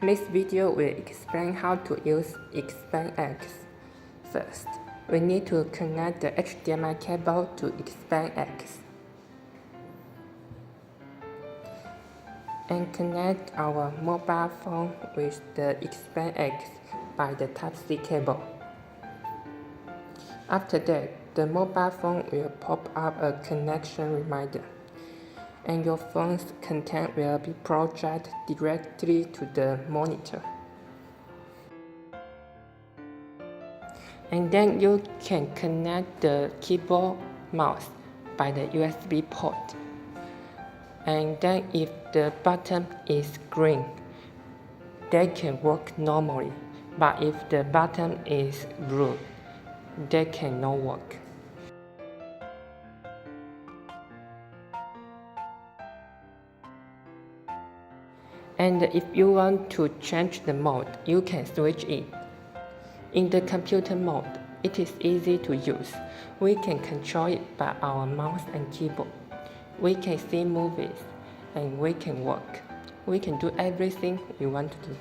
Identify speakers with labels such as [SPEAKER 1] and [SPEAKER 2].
[SPEAKER 1] This video will explain how to use XpandX. First, we need to connect the HDMI cable to XpandX and connect our mobile phone with the XpandX by the Type-C cable. After that, the mobile phone will pop up a connection reminder, and your phone's content will be projected directly to the monitor. And then you can connect the keyboard mouse by the USB port. And then if the button is green, they can work normally. But if the button is blue, they cannot work. And if you want to change the mode, you can switch it. In the computer mode, it is easy to use. We can control it by our mouse and keyboard. We can see movies and we can work. We can do everything we want to do.